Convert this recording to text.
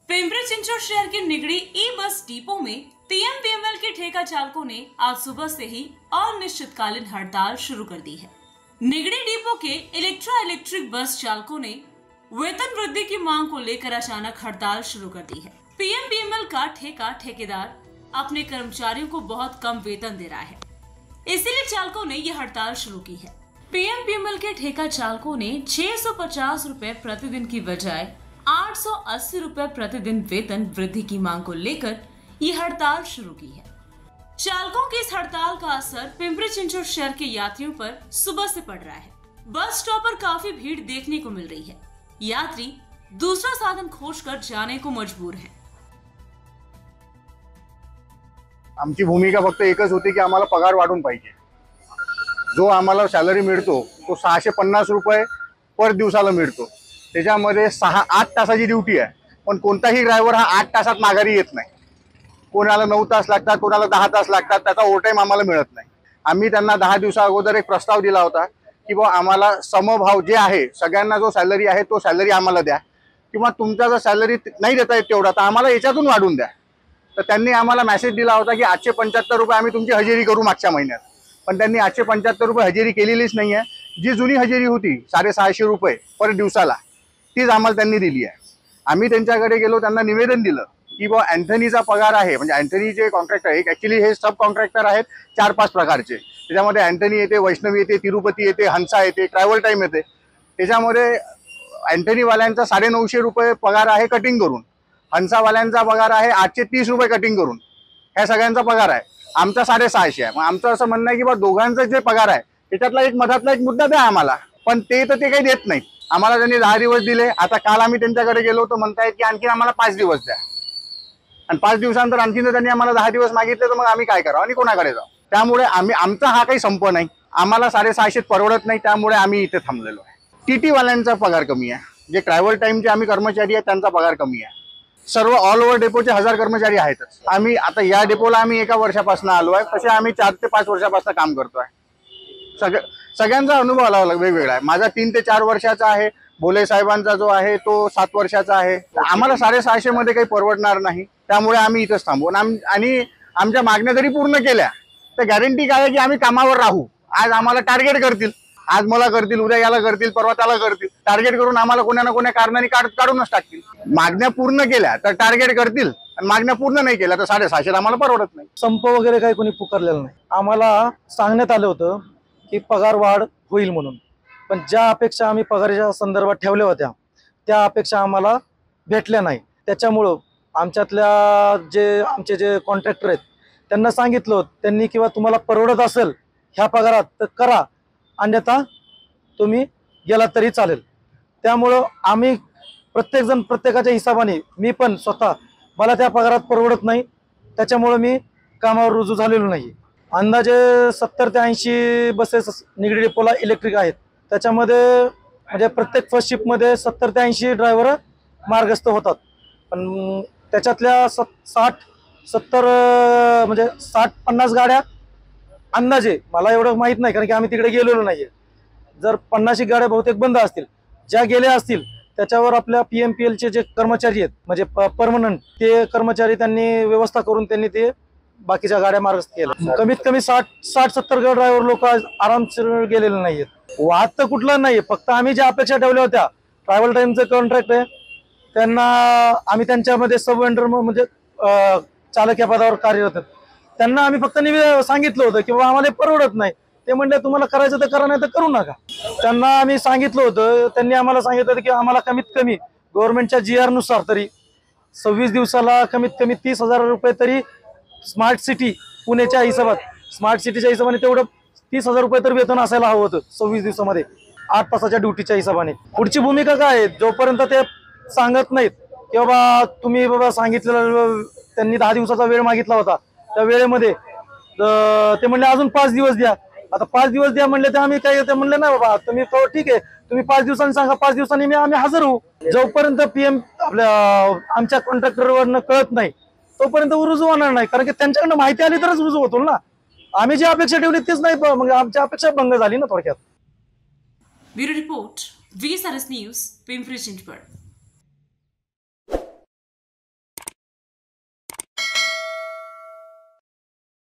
पिंपरी चिंचवड शहर के Nigdi E bus depot में PMPML के ठेका चालकों ने आज सुबह से ही अनिश्चितकालीन हड़ताल शुरू कर दी है। निगड़ी डिपो के इलेक्ट्रिक बस चालकों ने वेतन वृद्धि की मांग को लेकर अचानक हड़ताल शुरू कर दी है। पीएमपीएमएल का ठेकेदार अपने कर्मचारियों को बहुत कम वेतन दे रहा है, इसीलिए चालकों ने यह हड़ताल शुरू की है। पीएमपीएमएल के ठेका चालकों ने 650 रुपए प्रतिदिन की बजाय 880 रुपए प्रतिदिन वेतन वृद्धि की मांग को लेकर ये हड़ताल शुरू की है। चालकों की इस हड़ताल का असर पिंपरी चिंचवड शहर के यात्रियों पर सुबह से पड़ रहा है। बस स्टॉप पर काफी भीड़ देखने को मिल रही है। यात्री दूसरा साधन खोजकर जाने को मजबूर हैं। आमची भूमिका फक्त एकच होती की आम्हाला पगार वाढून पाहिजे। जो आम्हाला सॅलरी मिळतो तो 650 रुपये पर दिवसाला मिळतो। त्याच्यामध्ये 6-8 तासाची ड्यूटी आहे, पण कोणताही ड्रायव्हर हा 8 तासात माघारी येत नाही। कोणाला 9 तास लागतात, कोणाला 10 तास लागतात, त्याचा ओव्हरटाइम आम्हाला मिळत नाही। आम्ही त्यांना 10 दिवसा अगोदर एक प्रस्ताव दिला होता की बा आम्हाला समभाव जे आहे सगळ्यांना जो सॅलरी आहे तो सॅलरी आम्हाला द्या, किंवा तुमचा जर सॅलरी नाही देता येत तेवढा तर आम्हाला याच्यातून वाढून द्या। तर त्यांनी आम्हाला मेसेज दिला होता की 875 रुपये आम्ही तुमची हजेरी करू मागच्या महिन्यात, पण त्यांनी 875 रुपये हजेरी केलेलीच नाही आहे। जी जुनी हजेरी होती 650 रुपये पर दिवसाला तीच आम्हाला त्यांनी दिली आहे। आम्ही त्यांच्याकडे गेलो, त्यांना निवेदन दिलं की बा अँथनीचा पगार आहे, म्हणजे अँथनीचे कॉन्ट्रॅक्टर एक ॲक्च्युअली हे सब कॉन्ट्रॅक्टर आहेत 4-5 प्रकारचे। त्याच्यामध्ये अँथनी येते, वैष्णवी येते, तिरुपती येते, हंसा येते, ट्रॅव्हल टाईम येते। त्याच्यामध्ये अँथनीवाल्यांचा 950 रुपये पगार आहे कटिंग करून, हंसावाल्यांचा पगार आहे 830 रुपये कटिंग करून, ह्या सगळ्यांचा पगार आहे। आमचा 650 आहे। मग आमचं असं म्हणणं आहे की बा दोघांचा जे पगार आहे त्याच्यातला एक मधातला एक मुद्दा द्या आम्हाला, पण ते काही देत नाहीत। आम्हाला त्यांनी 10 दिवस दिले। आता काल आम्ही त्यांच्याकडे गेलो तर म्हणतायत की आणखी आम्हाला 5 दिवस द्या, आणि 5 दिवसानंतर आणखी जर त्यांनी आम्हाला 10 दिवस मागितले तर मग आम्ही काय करावं आणि कोणाकडे जाऊ। त्यामुळे आमचा हा काही संप नाही, आम्हाला 650 परवडत नाही, त्यामुळे आम्ही इथे थांबलेलो आहे। टीटी वाल्यांचा पगार कमी आहे, जे ट्रॅव्हल टाइमचे आम्ही कर्मचारी आहेत त्यांचा पगार कमी आहे। सर्व ऑल ओव्हर डेपोचे 1000 कर्मचारी आहेतच। आम्ही आता या डेपोला आम्ही 1 वर्षापासून आलो आहे, तसे आम्ही 4 ते 5 वर्षापासून काम करतोय। सगळ्यांचा अनुभव आला वेगवेगळा आहे। माझा 3 ते 4 वर्षाचा आहे, बोले साहेबांचा जो आहे तो 7 वर्षाचा आहे। आम्हाला 650 मध्ये काही परवडणार नाही, त्यामुळे आम्ही इथंच थांबू। आणि आमच्या मागण्या जरी पूर्ण केल्या तर गॅरंटी काय आहे की आम्ही कामावर राहू। आज आम्हाला टार्गेट करतील, आज मला करतील, उद्या याला करतील, परवा त्याला करतील, टार्गेट करून आम्हाला कोणा ना कोणा कारणाने काढूनच टाकतील। मागण्या पूर्ण केल्या तर टार्गेट करतील, आणि मागण्या पूर्ण नाही केल्या तर 650 आम्हाला परवडत नाही। संप वगैरे काही कोणी पुकारलेलं नाही। आम्हाला सांगण्यात आलं होतं की पगार वाढ होईल म्हणून, पण ज्या अपेक्षा आम्ही पगाराच्या संदर्भात ठेवल्या होत्या त्या अपेक्षा आम्हाला भेटल्या नाही। त्याच्यामुळं आमचे जे कॉन्ट्रॅक्टर आहेत त्यांना सांगितलं त्यांनी किंवा तुम्हाला परवडत असेल ह्या पगारात तर करा, अन्यथा तुम्ही गेला तरी चालेल। त्यामुळं आम्ही प्रत्येकजण प्रत्येकाच्या हिशोबाने, मी पण स्वतः मला त्या पगारात परवडत नाही, त्याच्यामुळं मी कामावर रुजू झालेलो नाही। अंदाजे 70 ते 80 बसेस निगडी डेपोला इलेक्ट्रिक आहेत। त्याच्यामध्ये म्हणजे प्रत्येक फर्स्ट शिफ्टमध्ये 70 ते 80 ड्रायव्हर मार्गस्थ होतात, पण त्याच्यातल्या 60-70 म्हणजे 60-50 गाड्या अंदाजे, मला एवढं माहीत नाही कारण की आम्ही तिकडे गेलेलो नाहीये। जर 50 गाड्या बहुतेक बंद असतील, ज्या गेल्या असतील त्याच्यावर आपल्या पीएमपीएलचे जे कर्मचारी आहेत म्हणजे परमनंट ते कर्मचारी त्यांनी व्यवस्था करून त्यांनी ते बाकीच्या गाड्या मार्गस्थ केल्या। कमीत कमी 60-70 ड्रायव्हर लोक आरामशीर गेलेले नाहीयेत। वाद तर कुठला नाही, फक्त आम्ही ज्या अपेक्षा ठेवल्या होत्या, ट्रॅव्हल टाइमचं कॉन्ट्रॅक्ट आहे त्यांना आम्ही त्यांच्यामध्ये सब वेंडर म्हणजे चालक या पदावर कार्यरत आहेत, त्यांना आम्ही फक्त सांगितलं होतं की बाबा आम्हाला परवडत नाही। ते म्हणले तुम्हाला करायचं तर करा, नाही तर करू नका। त्यांना आम्ही सांगितलं होतं, त्यांनी आम्हाला सांगितलं होतं की आम्हाला कमीत कमी गव्हर्नमेंटच्या GR नुसार तरी 26 दिवसाला कमीत कमी 30,000 रुपये तरी स्मार्ट सिटी पुण्याच्या हिशोबात, स्मार्ट सिटीच्या हिशोबाने तेवढं 30,000 रुपये तर वेतन असायला हवं होतं 26 दिवसामध्ये 8 तासाच्या ड्युटीच्या हिशोबाने। पुढची भूमिका काय आहे, जोपर्यंत ते सांगत नाहीत की बाबा तुम्ही बाबा सांगितलेलं, त्यांनी 10 दिवसाचा वेळ मागितला होता, त्या वेळेमध्ये ते म्हणले अजून 5 दिवस द्या। आता 5 दिवस द्या म्हणले तर आम्ही काय, ते म्हणले नाही बाबा तुम्ही ठीक आहे, तुम्ही 5 दिवसांनी सांगा, 5 दिवसांनी आम्ही हजर होऊ। जोपर्यंत आमच्या कॉन्ट्रॅक्टरवरनं कळत नाही तोपर्यंत रुजू होणार नाही, कारण की त्यांच्याकडनं माहिती आली तरच रुजू होतो ना। आम्ही जी अपेक्षा ठेवली तीच नाही, मग आमची अपेक्षा भंग झाली ना थोडक्यात। Bureau report, VSRS news, Pimpri Chinchwad.